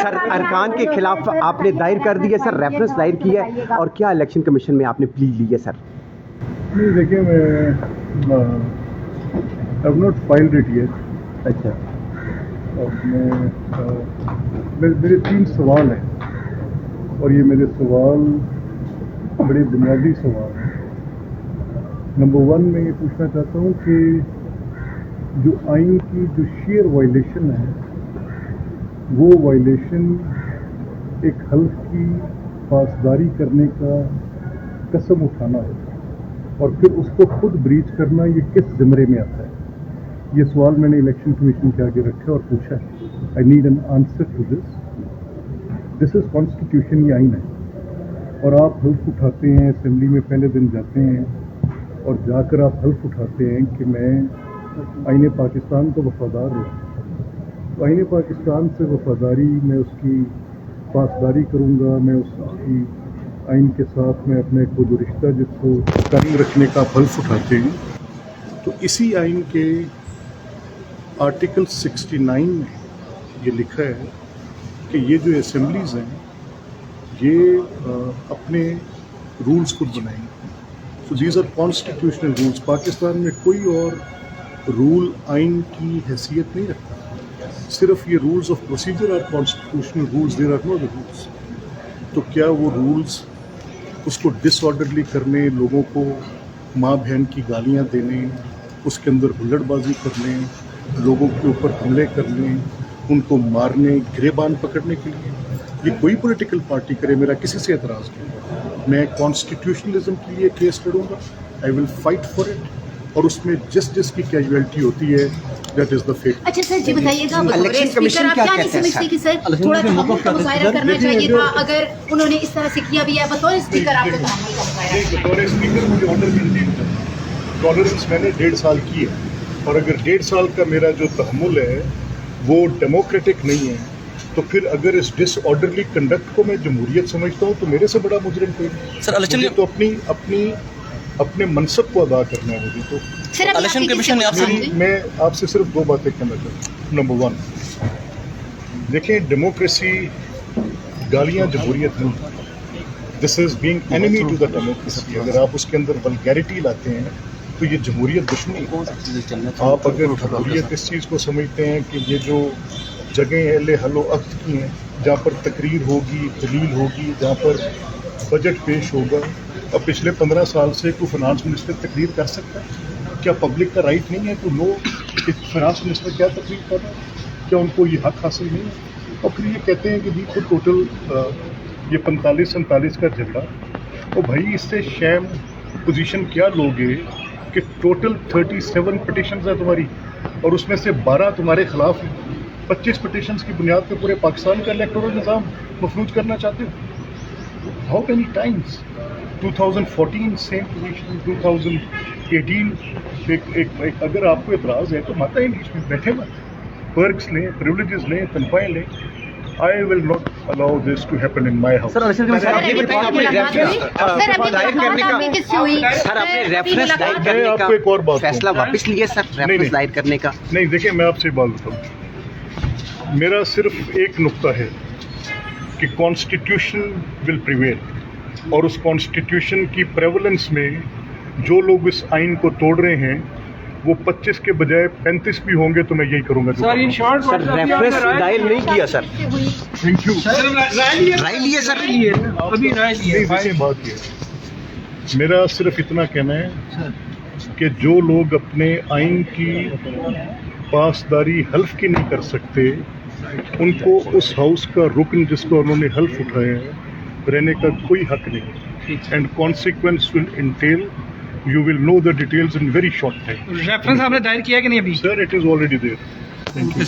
سر ارکان کے خلاف آپ نے دائر کر دی ہے سر, ریفرنس دائر کی ہے, اور کیا الیکشن کمیشن میں آپ نے پلی لی ہے سر؟ نہیں دیکھیں, میں have not filed it yet. اچھا, اور میرے 3 سوال ہیں, اور یہ میرے سوال بڑے بنیادی سوال ہیں. نمبر 1 میں یہ پوچھنا چاہتا ہوں کہ جو آئین کی جو شیئر وائلیشن ہے, وہ وائلیشن ایک حلف کی پاسداری کرنے کا قسم اٹھانا ہوتا ہے, اور پھر اس کو خود بریچ کرنا, یہ کس زمرے میں آتا ہے؟ یہ سوال میں نے الیکشن کمیشن کے آگے رکھا اور پوچھا ہے. I need an answer to this. This is constitution, یہ آئین ہے, اور آپ حلف اٹھاتے ہیں اسمبلی میں, پہلے دن جاتے ہیں اور جا کر آپ حلف اٹھاتے ہیں کہ میں آئین پاکستان کو وفادار ہوں. تو آئین پاکستان سے وفاداری, میں اس کی پاسداری کروں گا, میں اس کی آئین کے ساتھ میں اپنے کو جو رشتہ جس کو قائم رکھنے کا حلف اٹھاتے ہیں, تو اسی آئین کے آرٹیکل 69 میں یہ لکھا ہے کہ یہ جو اسمبلیز ہیں یہ اپنے رولز خود بنائیں گے. So these are constitutional rules. Pakistan میں کوئی اور رول آئین کی حیثیت نہیں رکھتا, صرف یہ رولز آف پروسیجر اور constitutional rules, there are no other rules. تو کیا وہ رولز اس کو ڈس آرڈرلی کرنے, لوگوں کو ماں بہن کی گالیاں دینے, اس کے اندر ہلڑ بازی کرنے, لوگوں کے اوپر حملے کرنے, ان کو مارنے, گریبان پکڑنے کے لیے یہ کوئی پولیٹیکل پارٹی کرے, میرا کسی سے اعتراض نہیں. میں کانسٹیٹیوشنلزم کے لیے کیس لڑوں گا, I will fight for it, اور اس میں جس کی کیجویلٹی ہوتی ہے دیٹ از دا فیٹ. اچھا سر جی بتائیے گا, الیکشن کمیشن کیا کہتے ہیں سمجھتے کہ سر تھوڑا تحمل کا مظاہرہ کرنا چاہیے تھا, اگر انہوں نے اس طرح سے کیا بھی ہے بطور اسپیکر آپ کو تحمل کا مظاہرہ؟ بطور اسپیکر مجھے آرڈر مینٹین کرنا, ٹالرنس میں نے 1.5 سال کی ہے, اور اگر 1.5 سال کا میرا جو تحمل ہے وہ ڈیموکریٹک نہیں ہے, تو پھر اگر اس ڈس آرڈرلی کنڈکٹ کو میں جمہوریت سمجھتا ہوں تو میرے سے بڑا مجرم کوئی نہیں. سر الیکشن تو اپنے منصب کو ادا کرنا ہے مجھے. تو الیکشن کمیشن نے آپ سے میں آپ سے صرف 2 باتیں کہنا چاہتا ہوں. نمبر 1, دیکھیں ڈیموکریسی گالیاں جمہوریت نہیں, this is being enemy to the democracy. اگر آپ اس کے اندر ولگیرٹی لاتے ہیں تو یہ جمہوریت دشمنی ہے. آپ اگر جمہوریت اس چیز کو سمجھتے ہیں کہ یہ جو جگہیں اہل حل و عقد کی ہیں, جہاں پر تقریر ہوگی, دلیل ہوگی, جہاں پر بجٹ پیش ہوگا, اب پچھلے 15 سال سے کوئی فائنانس منسٹر تقریر کر سکتا ہے؟ کیا پبلک کا رائٹ نہیں ہے ٹو نو کہ فائنانس منسٹر کیا تقریر کر رہا ہے؟ کیا ان کو یہ حق حاصل نہیں ہے؟ اور پھر یہ کہتے ہیں کہ جی خود ٹوٹل یہ 45-47 کا جھگڑا, اور بھائی اس سے شیم پوزیشن کیا لوگے کہ ٹوٹل 37 پٹیشنز ہیں تمہاری, اور اس میں سے 12 تمہارے خلاف ہیں. 25 پٹیشنز کی بنیاد پہ پورے پاکستان کا الیکٹورل نظام مفروض کرنا چاہتے ہو. How many times 2014 same position, 2018 اگر آپ کو اعتراض ہے تو ماتا انگلش میں بیٹھے مت, پرکس لیں, پریولیجز لیں, تنخواہیں لیں. I will not allow this to happen in my house. Sir reference دائر کرنے آپ کو ایک اور بات فیصلہ واپس لیے سر, ریفرنس دائر کرنے کا؟ نہیں دیکھیں, میں آپ سے بات بتاؤں, میرا صرف ایک نقطہ ہے کہ کانسٹیٹیوشن ول پریویل, اور اس کانسٹیٹیوشن کی پریولنس میں جو لوگ اس آئین کو توڑ رہے ہیں وہ 25 کے بجائے 35 بھی ہوں گے, تو میں یہی کروں گا. سر ریفرنس دائر نہیں کیا سر. Thank you. رائے لیے سر, بات یہ میرا صرف اتنا کہنا ہے کہ جو لوگ اپنے آئین کی پاسداری حلف کی نہیں کر سکتے, ان کو اس ہاؤس کا رکن جس کو انہوں نے حلف اٹھایا ہے رہنے کا کوئی حق نہیں. And consequence will entail, you will know the details in very short time. Reference آپ نے دائر کیا کہ نہیں ابھی؟ Sir, it is already there. Thank you.